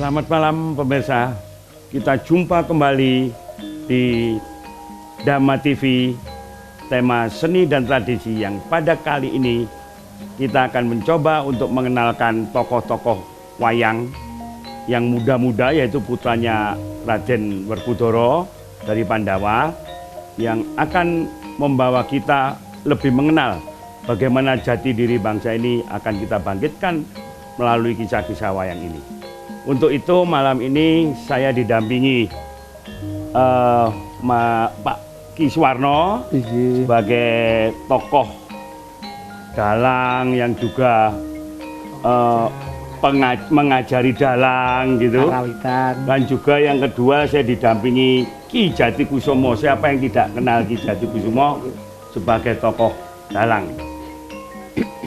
Selamat malam pemirsa, kita jumpa kembali di Dhamma TV, tema seni dan tradisi yang pada kali ini kita akan mencoba untuk mengenalkan tokoh-tokoh wayang yang muda-muda, yaitu putranya Raden Werkudara dari Pandawa, yang akan membawa kita lebih mengenal bagaimana jati diri bangsa ini akan kita bangkitkan melalui kisah-kisah wayang ini. Untuk itu malam ini saya didampingi Pak Ki Suwarno sebagai tokoh dalang yang juga mengajari dalang gitu. Dan juga yang kedua saya didampingi Ki Jatikusumo. Siapa yang tidak kenal Ki Jatikusumo sebagai tokoh dalang?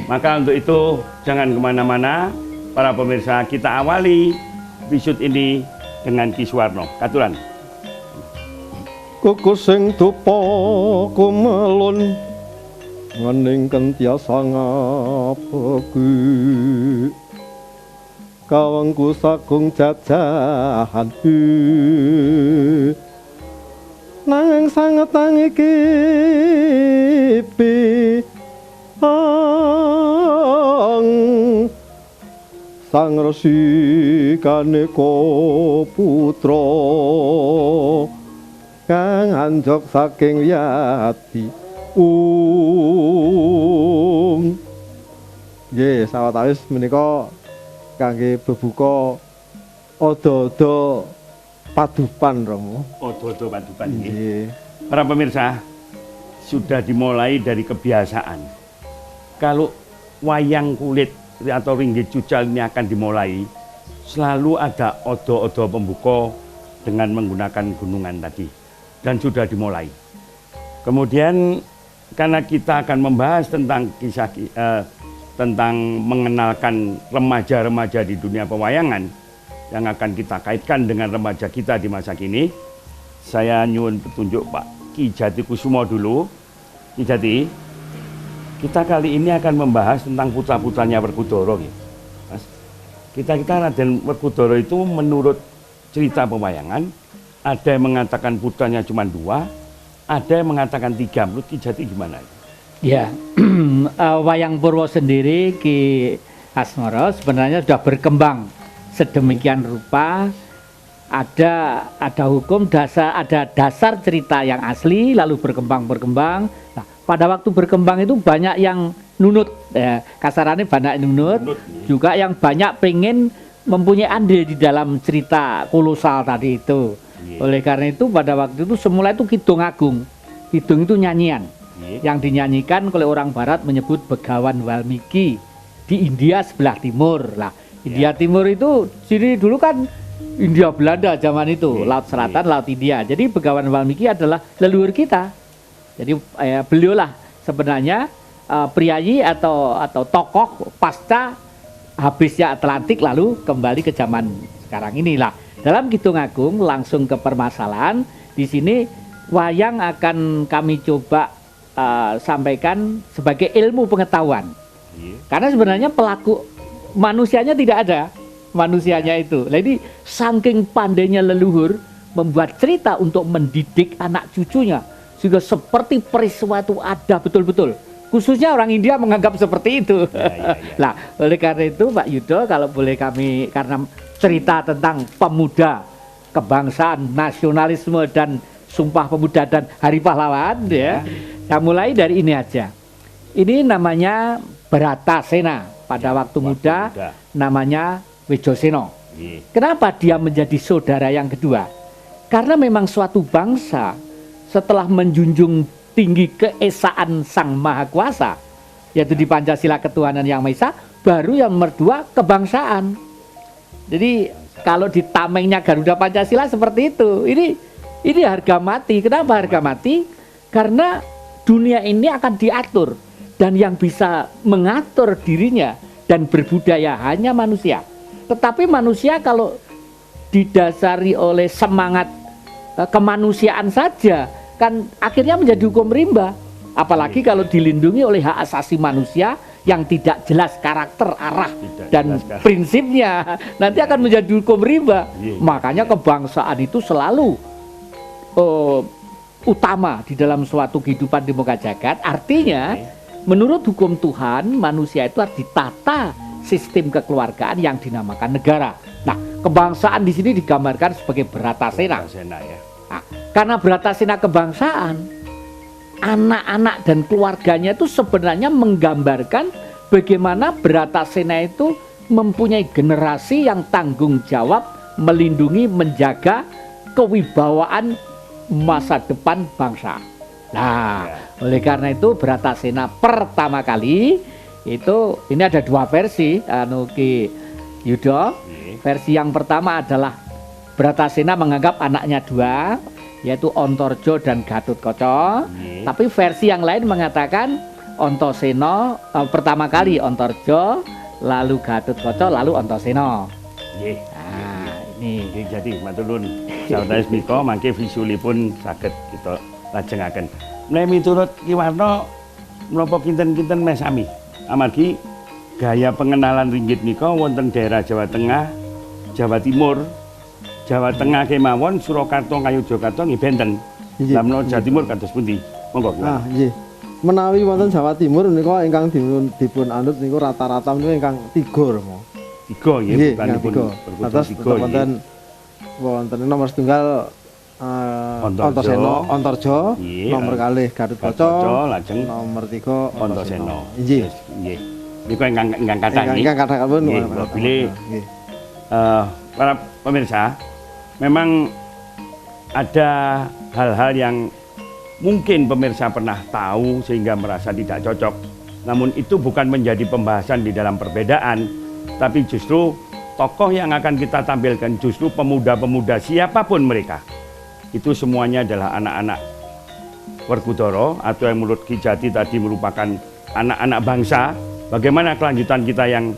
Maka untuk itu jangan kemana-mana para pemirsa, kita awali episode ini dengan Ki Suwarno. Katuran. Kuku sing dupa kumelun ngening kentiasa ngabeki, kawengku sagung jajahan nanging sanget nangiki sang resi kaneka putra kang anjok saking wiyadi nggih sawetawis menika kangge bebuka odo-odo padupan Romo. Odo-odo padupan nggih. Para pemirsa, sudah dimulai dari kebiasaan. Kalau wayang kulit atau ringgit cucal ini akan dimulai, selalu ada odo-odo pembuka dengan menggunakan gunungan tadi, dan sudah dimulai. Kemudian karena kita akan membahas tentang kisah tentang mengenalkan remaja-remaja di dunia pewayangan yang akan kita kaitkan dengan remaja kita di masa kini, saya nyuwun petunjuk Pak Ki Jatikusumo dulu. Ki Jati, kita kali ini akan membahas tentang putra-putranya Werkudara, Mas. Kita Raden Werkudara itu menurut cerita pewayangan, ada yang mengatakan putranya cuma 2, ada yang mengatakan 3. Menurut Ki Jati gimana? Ya, wayang Purwo sendiri Ki Asmoro sebenarnya sudah berkembang sedemikian rupa. Ada hukum dasar, ada dasar cerita yang asli, lalu berkembang. Nah, pada waktu berkembang itu banyak yang nunut, ya, kasarannya banyak yang nunut, juga yang banyak pengen mempunyai andil di dalam cerita kolosal tadi itu. Oleh karena itu pada waktu itu semula itu Kidung Agung. Kidung itu nyanyian yang dinyanyikan oleh orang barat menyebut Begawan Walmiki di India sebelah timur. Lah, India Timur itu sini dulu kan India Belanda zaman itu, Laut Selatan, Laut India. Jadi Begawan Walmiki adalah leluhur kita. Jadi beliaulah sebenarnya priayi atau tokoh pasca habisnya Atlantik lalu kembali ke zaman sekarang inilah. Dalam Kidung Agung langsung ke permasalahan. Di sini wayang akan kami coba sampaikan sebagai ilmu pengetahuan. Karena sebenarnya pelaku manusianya tidak ada. Manusianya itu. Jadi saking pandainya leluhur membuat cerita untuk mendidik anak cucunya sehingga seperti peristiwa itu ada betul-betul. Khususnya orang India menganggap seperti itu. Nah, oleh karena itu Pak Yudo, kalau boleh kami, karena cerita tentang pemuda, kebangsaan, nasionalisme dan Sumpah Pemuda dan Hari Pahlawan, ya. Saya mulai dari ini aja. Ini namanya Bratasena. Pada waktu muda namanya Wijoseno. Kenapa dia menjadi saudara yang kedua? Karena memang suatu bangsa setelah menjunjung tinggi keesaan Sang Maha Kuasa, yaitu di Pancasila Ketuhanan Yang Maha Esa, baru yang nomor 2 kebangsaan. Jadi kalau di tamengnya Garuda Pancasila seperti itu. Ini harga mati. Kenapa harga mati? Karena dunia ini akan diatur, dan yang bisa mengatur dirinya dan berbudaya hanya manusia. Tetapi manusia kalau didasari oleh semangat kemanusiaan saja, kan akhirnya menjadi hukum rimba. Apalagi kalau dilindungi oleh hak asasi manusia yang tidak jelas karakter, arah, Tidak dan jelas karakter. prinsipnya nanti akan menjadi hukum rimba. Iya. Makanya kebangsaan itu selalu utama di dalam suatu kehidupan di muka jagat. Artinya menurut hukum Tuhan, manusia itu harus ditata sistem kekeluargaan yang dinamakan negara. Nah, kebangsaan di sini digambarkan sebagai Bratasena. Sena ya. Nah, karena Bratasena kebangsaan, anak-anak dan keluarganya itu sebenarnya menggambarkan bagaimana Bratasena itu mempunyai generasi yang tanggung jawab melindungi, menjaga kewibawaan masa depan bangsa. Nah, oleh karena itu Bratasena pertama kali itu ini ada dua versi Ki Yudo. Versi yang pertama adalah Bratasena menganggap anaknya dua, yaitu Ontorjo dan Gatotkaca. Tapi versi yang lain mengatakan Antasena pertama kali Ontorjo, lalu Gatotkaca, lalu Antasena. Nggih. Nah, ini Nggih, jadi matur nuwun sawetawis menika mangke visualipun saged kita lajengaken. Menawi miturut Ki Warna menapa kinten-kinten meh sami amargi gaya pengenalan ringgit nika wonten daerah Jawa Tengah, Jawa Timur, Jawa Tengah kemawon, Surakarta, Ngayogyakarta nggih benten. Nggih. Lah menawa Jawa Timur kados pundi? Monggo Ki Ah, Warna. nggih. Menawi wonten Jawa Timur menika ingkang dipun anut niku rata-rata niku ingkang 3 Romo. Tiga nggih, Nggih, bukanipun ingkang 3. berkutu Atas tiga nggih. wonten nomor setunggal Antasena, Ontorjo, Nggih, nomor kalih Gatotkaca, Gatotkaca, lajeng nomor 3 Antasena. Nggih. Nggih. Niku ingkang kathah nggih. Ingkang kathah pun. Nggih, bilih para pemirsa, memang ada hal-hal yang mungkin pemirsa pernah tahu sehingga merasa tidak cocok. Namun itu bukan menjadi pembahasan di dalam perbedaan, tapi justru tokoh yang akan kita tampilkan justru pemuda-pemuda siapapun mereka. Itu semuanya adalah anak-anak Werkudara atau yang menurut Ki Jati tadi merupakan anak-anak bangsa. Bagaimana kelanjutan kita yang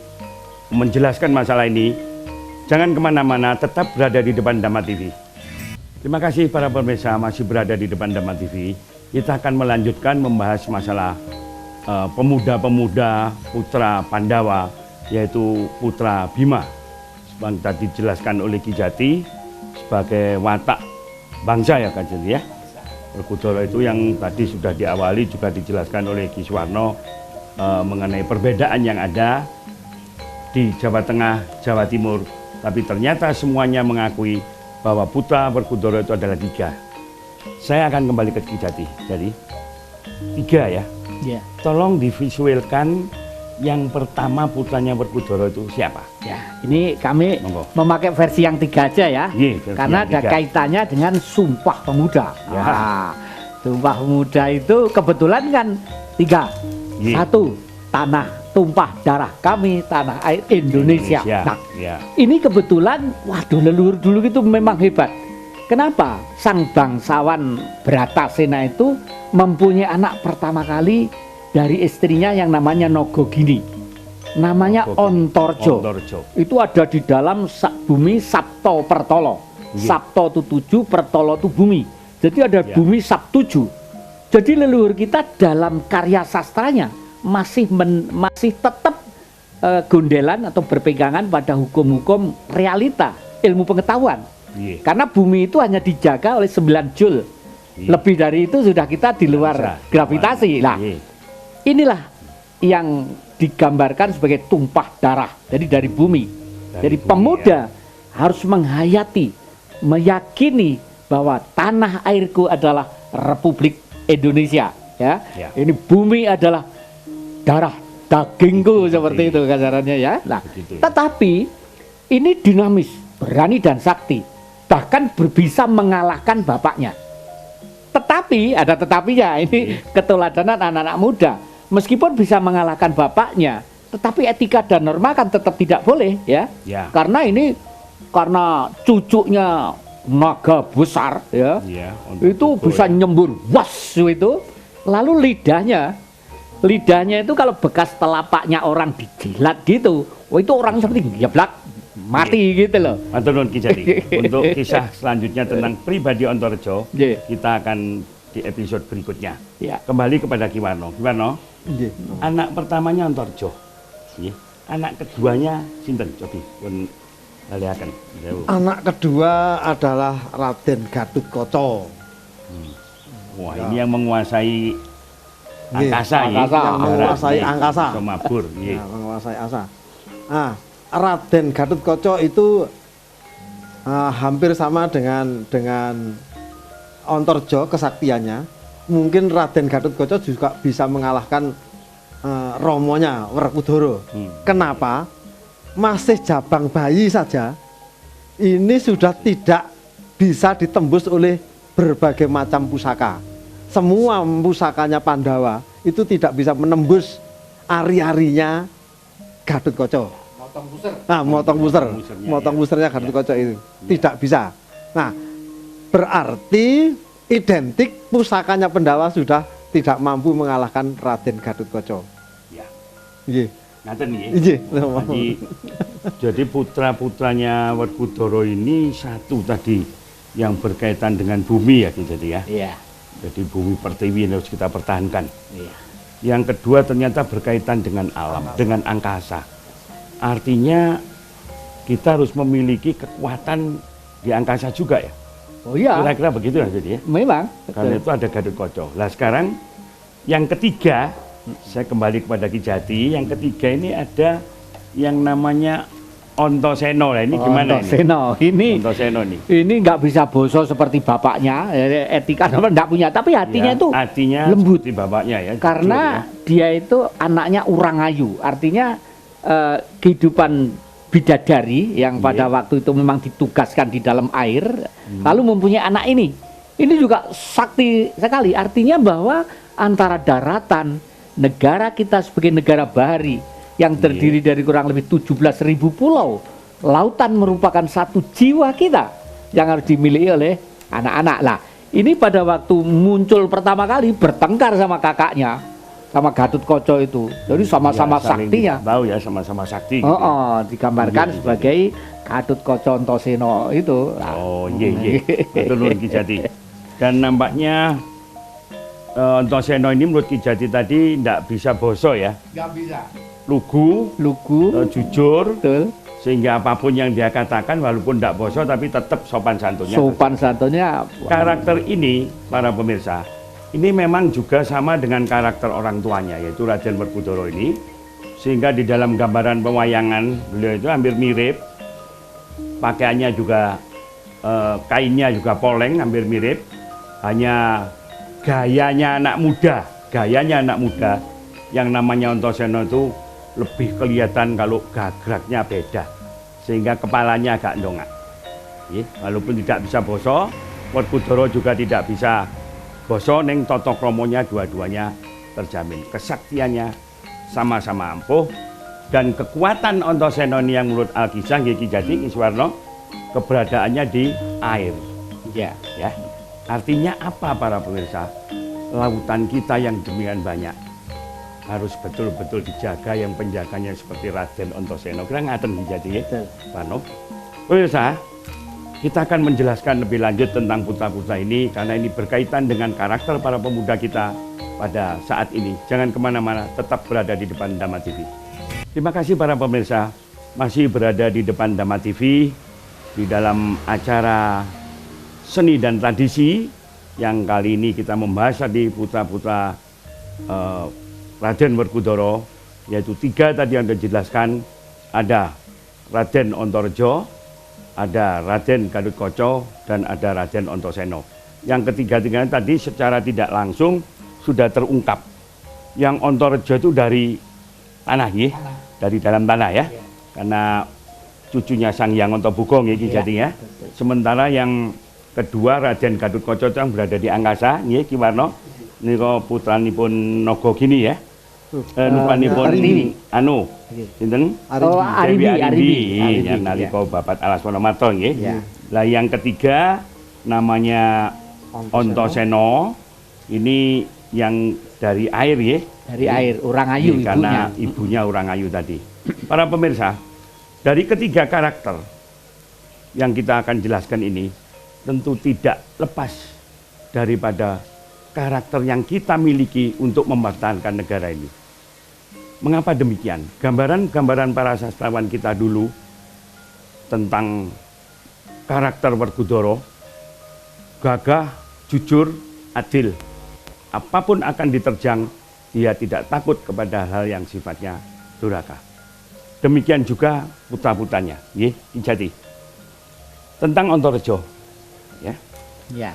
menjelaskan masalah ini? Jangan kemana-mana, tetap berada di depan Dhamma TV. Terima kasih para pemirsa masih berada di depan Dhamma TV. Kita akan melanjutkan membahas masalah pemuda-pemuda putra Pandawa, yaitu putra Bima. Seperti tadi dijelaskan oleh Ki Jati sebagai watak bangsa ya Kak Jati ya. Werkudara itu yang tadi sudah diawali juga dijelaskan oleh Ki Suwarno mengenai perbedaan yang ada di Jawa Tengah, Jawa Timur. Tapi ternyata semuanya mengakui bahwa putra Werkudara itu adalah 3. Saya akan kembali ke Ki Jati. Jadi 3 ya. ya. Tolong divisualkan yang pertama putranya Werkudara itu siapa? Ya, ini kami Monggo. memakai versi yang 3 aja ya. Iya, versi Karena yang ada 3. kaitannya dengan Sumpah Pemuda. Ya. Nah, Sumpah Pemuda itu kebetulan kan 3. Iya. 1, tanah tumpah darah kami, tanah air Indonesia. Nah, ya. ini kebetulan, waduh leluhur dulu itu memang hebat. Kenapa? Sang bangsawan Bratasena itu mempunyai anak pertama kali dari istrinya yang namanya Nogogini. Namanya Ontorjo. Ontorjo. Itu ada di dalam bumi Sapto Pertolo. Iya. Sapto itu 7, Pertolo itu bumi. Jadi ada Ya. bumi Sap-7. Jadi leluhur kita dalam karya sastranya masih tetap gondelan atau berpegangan pada hukum-hukum realita, ilmu pengetahuan. Iya. Karena bumi itu hanya dijaga oleh 9 Joule. Iya. Lebih dari itu sudah kita di luar Bisa. gravitasi. Nah, Iya. inilah yang digambarkan sebagai tumpah darah. Jadi dari bumi. Dari Jadi bumi, pemuda harus menghayati, meyakini bahwa tanah airku adalah Republik Indonesia. Ya, Ya. ini bumi adalah darah dagingku seperti itu kasarannya ya. Nah, Begitu ya. tetapi ini dinamis, berani dan sakti, bahkan bisa mengalahkan bapaknya. Tetapi ada tetapinya, ini keteladanan anak-anak muda. Meskipun bisa mengalahkan bapaknya, tetapi etika dan norma kan tetap tidak boleh ya. Ya. Karena ini karena cucunya naga besar ya. Iya, Itu Ontorjo bisa ya. nyembur was itu. Lalu lidahnya itu kalau bekas telapaknya orang dijilat gitu, oh itu orang seperti ngeblak mati gitu loh. Matur nuwun Ki Jati. Untuk kisah selanjutnya tentang pribadi Ontorjo, Iya. kita akan di episode berikutnya. Ya. Kembali kepada Ki Warno. Ki Warno, Nggih. anak pertamanya Antarjo. Nggih. Anak keduanya sinten? Cobi pun lalehaken. Anak kedua adalah Raden Gatotkaca. Wah, ini yang menguasai Nggih, angkasa, ya. angkasa. Yang menguasai angkasa. Semabur, nggih. Nah, menguasai asa. Nah, Raden Gatotkaca itu hampir sama dengan Antarja kesaktiannya. Mungkin Raden Gatotkaca juga bisa mengalahkan romonya Werkudara. Kenapa? Masih jabang bayi saja, ini sudah tidak bisa ditembus oleh berbagai macam pusaka. Semua pusakanya Pandawa itu tidak bisa menembus ari-arinya Gatotkaca. Motong buser. Nah, Busernya, motong ya. busernya Gatotkaca itu tidak bisa. Nah, berarti identik pusakanya Pandawa sudah tidak mampu mengalahkan Raden Gatotkaca. Ya. Nggih. Ngaten nggih. Nggih. Jadi putra-putranya Werkudara ini satu tadi yang berkaitan dengan bumi ya, jadi ya. Iya. Jadi bumi pertiwi yang harus kita pertahankan. Iya. Yang kedua ternyata berkaitan dengan alam, dengan angkasa. Artinya kita harus memiliki kekuatan di angkasa juga ya. Oh iya. Kira-kira begitu ya jadi ya. Memang. Karena Betul. itu ada Gatotkaca. Nah sekarang yang ketiga, saya kembali kepada Ki Jati. Yang ketiga ini ada yang namanya Antasena. Nah, ini gimana ini? Antasena ini. Antasena ini. Ini nggak bisa boso seperti bapaknya, etika nggak punya, tapi hatinya Ya, itu hatinya lembut. seperti bapaknya ya. Karena jujur dia itu anaknya Urangayu, artinya kehidupan bidadari yang pada Iya. waktu itu memang ditugaskan di dalam air, lalu mempunyai anak ini. Ini juga sakti sekali, artinya bahwa antara daratan, negara kita sebagai negara bahari yang terdiri dari kurang lebih 17.000 pulau, lautan merupakan satu jiwa kita yang harus dimiliki oleh anak-anak. Lah, ini pada waktu muncul pertama kali bertengkar sama kakaknya, sama Gatotkaca itu. Jadi sama-sama Ya, saling saktinya. tahu ya, sama-sama sakti. Oh, gitu. digambarkan Iya, iya. sebagai Gatotkaca Antasena itu. Lah. Oh iya iya, betul menurut Ki Jati. Dan nampaknya Antasena ini menurut Ki Jati tadi tidak bisa boso ya, Nggak bisa. lugu, Lugu, jujur, betul. sehingga apapun yang dia katakan walaupun tidak boso tapi tetap sopan santunnya. Sopan santunnya. Karakter ini para pemirsa, ini memang juga sama dengan karakter orang tuanya yaitu Raden Werkudara ini, sehingga di dalam gambaran pewayangan beliau itu hampir mirip, pakaiannya juga kainnya juga poleng hampir mirip, hanya gayanya anak muda yang namanya Antasena itu lebih kelihatan kalau gagraknya beda, sehingga kepalanya agak ndongak. Walaupun tidak bisa boso, Werkudara juga tidak bisa boso, neng tata kramannya dua-duanya terjamin. Kesaktiannya sama-sama ampuh, dan kekuatan Antasena ini yang menurut Alkisah nggih Ki Jati Ki Suwarno, keberadaannya di air. Ya. Ya. Artinya apa para pemirsa? Lautan kita yang demikian banyak harus betul-betul dijaga, yang penjaganya seperti Raden Antasena. Kira ngaten Ki Jati ya. Betul. Pano. Pemirsa, kita akan menjelaskan lebih lanjut tentang putra-putra ini karena ini berkaitan dengan karakter para pemuda kita pada saat ini. Jangan kemana-mana, tetap berada di depan Dhamma TV. Terima kasih para pemirsa, masih berada di depan Dhamma TV di dalam acara seni dan tradisi yang kali ini kita membahas di putra-putra Raden Werkudara, yaitu 3 tadi yang dijelaskan, ada Raden Antarja, ada Raden Gatotkaca, dan ada Raden Antasena. Yang ketiga-tiganya tadi secara tidak langsung sudah terungkap. Yang Antarja itu dari tanah, ya? Dari dalam tanah ya, karena cucunya Sang Hyang Antaboga nggih Ki Jati ya. Sementara yang kedua Raden Gatotkaca yang berada di angkasa, nggih Ki Warno, nika putranipun Nagagini ya. Nupanipun Pertiwi. anu sinten? Oh, Dewi Aribi. ya nalika babat Alaswana Mata nggih. Ya. Lah yang ketiga namanya Antasena, ini yang dari air ya. Dari air, Urangayu ibunya. Karena ibunya Urangayu tadi. Para pemirsa, dari ketiga karakter yang kita akan jelaskan ini tentu tidak lepas daripada karakter yang kita miliki untuk mempertahankan negara ini. Mengapa demikian? Gambaran-gambaran para sastrawan kita dulu tentang karakter Werkudara, gagah, jujur, adil. Apapun akan diterjang, dia tidak takut kepada hal yang sifatnya durhaka. Demikian juga putra-putranya, Ki Jati. Tentang Antareja, ya. Ya.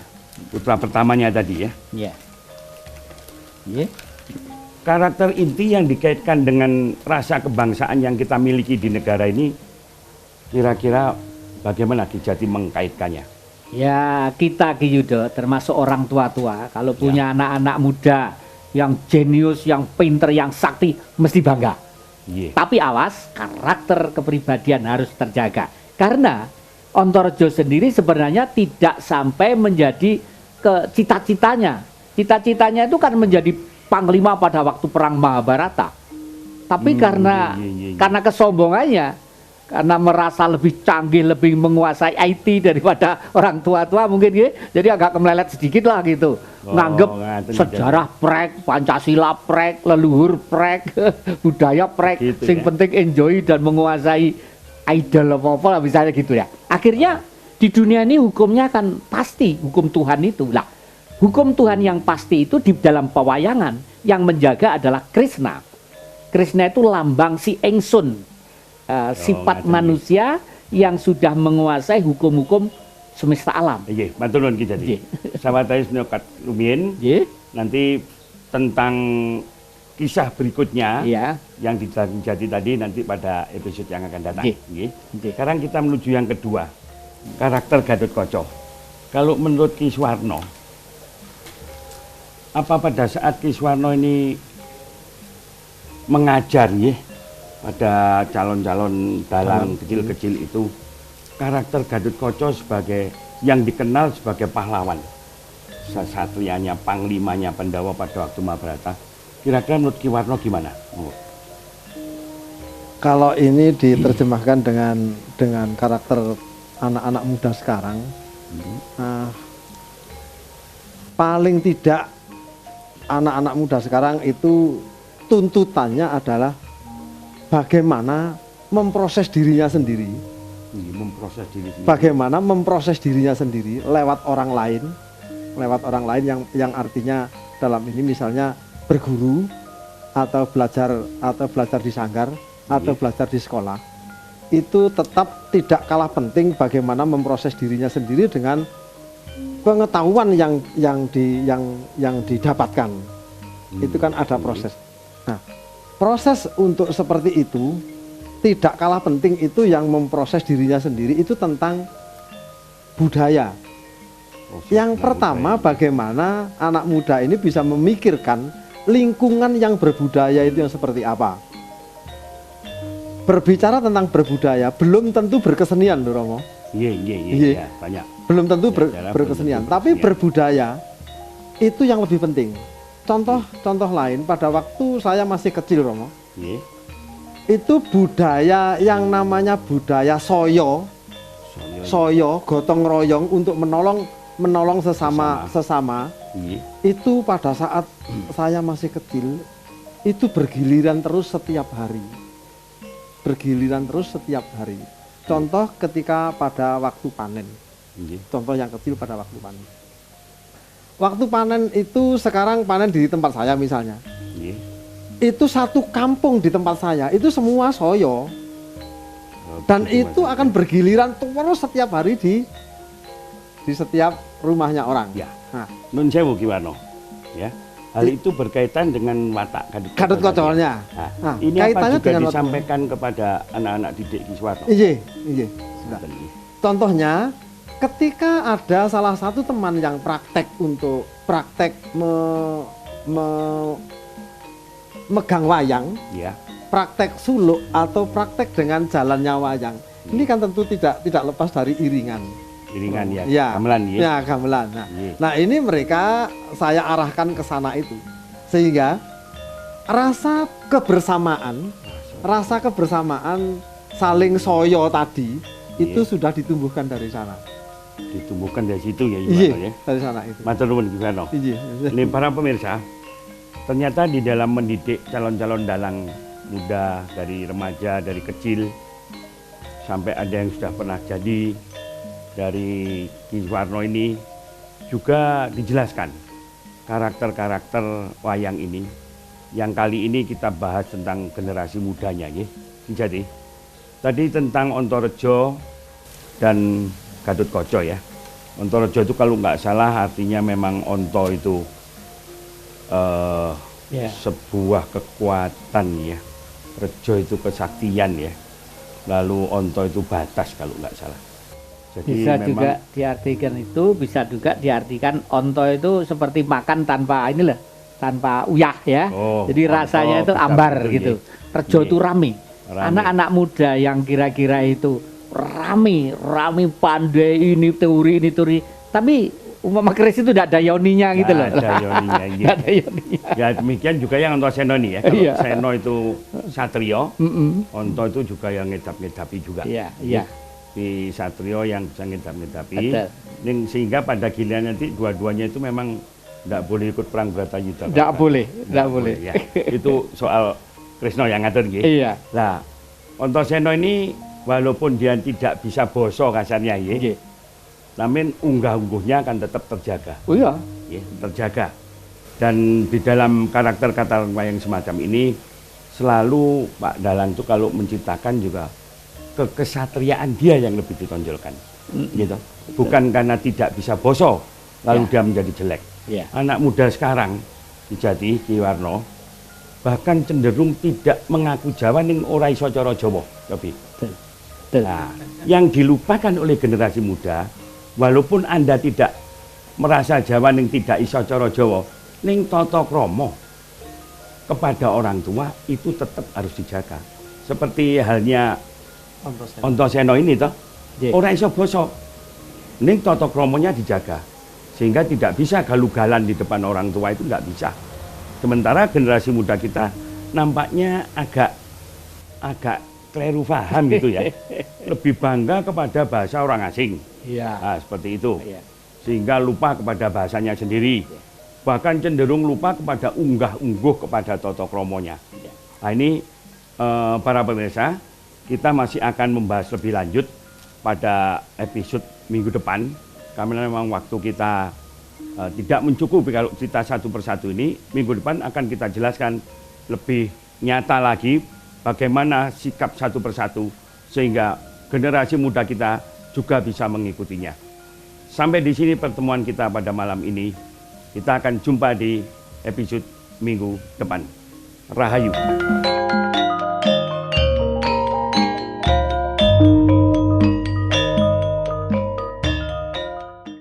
Putra pertamanya tadi ya. Ya. Ya. Karakter inti yang dikaitkan dengan rasa kebangsaan yang kita miliki di negara ini, kira-kira bagaimana Ki Jati mengkaitkannya? Ya, kita Ki Yudo termasuk orang tua-tua kalau punya anak-anak muda yang jenius, yang pinter, yang sakti mesti bangga. Iya. Tapi awas, karakter kepribadian harus terjaga. Karena Antareja sendiri sebenarnya tidak sampai menjadi ke cita-citanya. Cita-citanya itu kan menjadi panglima pada waktu perang Mahabharata. Tapi karena kesombongannya, karena merasa lebih canggih, lebih menguasai IT daripada orang tua-tua mungkin ya, jadi agak kemelelet sedikit lah gitu. Nganggep sejarah prek, Pancasila prek, leluhur prek, budaya prek, gitu sing ya. penting enjoy dan menguasai idol apa lah misalnya gitu ya. Akhirnya di dunia ini hukumnya kan pasti, hukum Tuhan itu lah. Hukum Tuhan yang pasti itu di dalam pewayangan yang menjaga adalah Krishna. Krishna itu lambang si Engsun, sifat manusia yang sudah menguasai hukum-hukum semesta alam. Iya, matur nuwun Ki Jati. Sahabat Snokat Rumiyin, nanti tentang kisah berikutnya yang di Jati tadi nanti pada episode yang akan datang. Sekarang kita menuju yang kedua, karakter Gatotkaca. Kalau menurut Ki Suwarno, apa pada saat Ki Suwarno ini mengajar pada calon-calon dalang kecil-kecil itu, karakter Gatotkaca sebagai yang dikenal sebagai pahlawan, sasatrianya, panglimanya Pandawa pada waktu Mahabharata, kira-kira menurut Ki Warno gimana? Kalau ini diterjemahkan dengan karakter anak-anak muda sekarang, paling tidak anak-anak muda sekarang itu tuntutannya adalah bagaimana memproses dirinya sendiri. Memproses diri sendiri. Bagaimana memproses dirinya sendiri lewat orang lain yang artinya dalam ini misalnya berguru atau belajar di sanggar atau belajar di sekolah, itu tetap tidak kalah penting bagaimana memproses dirinya sendiri dengan pengetahuan yang didapatkan. Itu kan ada proses. Nah, proses untuk seperti itu tidak kalah penting, itu yang memproses dirinya sendiri itu tentang budaya. Yang pertama, bagaimana anak muda ini bisa memikirkan lingkungan yang berbudaya itu yang seperti apa. Berbicara tentang berbudaya belum tentu berkesenian, Romo. Iya, banyak. Belum tentu berkesenian, tapi berbudaya itu yang lebih penting. Contoh lain, pada waktu saya masih kecil, Romo, itu budaya yang namanya budaya soyo, gotong royong untuk menolong sesama. Itu pada saat saya masih kecil itu bergiliran terus setiap hari. Contoh ketika pada waktu panen. Contoh yang kecil pada waktu panen. Waktu panen itu sekarang panen di tempat saya misalnya. Itu satu kampung di tempat saya itu semua soyo. Dan itu akan bergiliran terus setiap hari di setiap rumahnya orang. Nah, nun sewu Ki Warno. Ya. Hal itu berkaitan dengan watak Gatotkaca-nya. Nah, ini apa juga disampaikan kepada anak-anak didik Ki Suwarno? Iya. Contohnya, ketika ada salah satu teman yang praktek megang wayang, praktek suluk atau praktek dengan jalannya wayang, ini kan tentu tidak lepas dari iringan. Gamelan gamelan. Nah, ini mereka saya arahkan ke sana itu, sehingga rasa kebersamaan saling soyo tadi itu sudah ditumbuhkan dari sana. ditumbuhkan dari situ ya Iya, Iwan ya. dari sana itu. Matur nuwun Ki Warno. Iya. Ini para pemirsa, ternyata di dalam mendidik calon-calon dalang muda dari remaja, dari kecil sampai ada yang sudah pernah jadi dari Ki Warno ini juga dijelaskan karakter-karakter wayang ini yang kali ini kita bahas tentang generasi mudanya ya. Jadi tadi tentang Ontorejo dan Gatotkaca ya. Ontorejo itu kalau nggak salah artinya memang onto itu Ya. sebuah kekuatan ya. Rejo itu kesaktian ya. Lalu onto itu batas kalau nggak salah. Jadi Bisa memang juga diartikan itu, bisa juga diartikan onto itu seperti makan tanpa ini loh, tanpa uyah ya. Oh, Jadi rasanya onto itu bisa ambar betul, gitu. ya. Rejo Iya. itu rame. Rame. Anak-anak muda yang kira-kira itu rame pandai ini teori. Tapi umpama keris itu tidak ada yoninya gitu loh. nggak ada yoninya, iya. Nggak ada yoninya. Ya demikian juga yang Antasena ini ya. Kalau Iya. Seno itu satrio, Mm-mm. onto itu juga yang ngedap-ngedapi juga. Iya, iya. Di satrio yang bisa ngedap-ngedapi. Betul. Sehingga pada giliran nanti dua-duanya itu memang tidak boleh ikut perang Bratayuda. Tidak boleh, Nggak tidak boleh. ya. Itu soal Krisna yang ngatur nggih. Iya. Nah, Antasena ini walaupun dia tidak bisa boso kasarnya ya, Nggih. namun unggah-ungguhnya akan tetap terjaga. Oh iya. Ya, terjaga. Dan di dalam karakter-karakter wayang semacam ini selalu Pak Dalang itu kalau menciptakan juga kekesatriaan dia yang lebih ditonjolkan, gitu. Bukan karena tidak bisa boso lalu Ya. dia menjadi jelek. Iya. Anak muda sekarang di Jati Ki Warno bahkan cenderung tidak mengaku Jawa ning ora iso cara Jawa, Cobi. Betul. Betul. Nah, yang dilupakan oleh generasi muda, walaupun Anda tidak merasa Jawa ning tidak iso cara Jawa, ning tata krama kepada orang tua itu tetap harus dijaga. Seperti halnya Antasena ini toh, Nggih. ora iso basa. Ning tata kramanya dijaga. Sehingga tidak bisa galugalan di depan orang tua itu nggak bisa. Sementara generasi muda kita nampaknya agak keliru paham gitu ya. Lebih bangga kepada bahasa orang asing. Iya. Nah, seperti itu. Iya. Sehingga lupa kepada bahasanya sendiri. Bahkan cenderung lupa kepada unggah-ungguh kepada tata kramanya. Iya. Nah, ini para pemirsa, kita masih akan membahas lebih lanjut pada episode minggu depan. Karena memang waktu kita tidak mencukupi kalau cerita satu persatu ini. Minggu depan akan kita jelaskan lebih nyata lagi bagaimana sikap satu persatu sehingga generasi muda kita juga bisa mengikutinya. Sampai di sini pertemuan kita pada malam ini. Kita akan jumpa di episode minggu depan. Rahayu.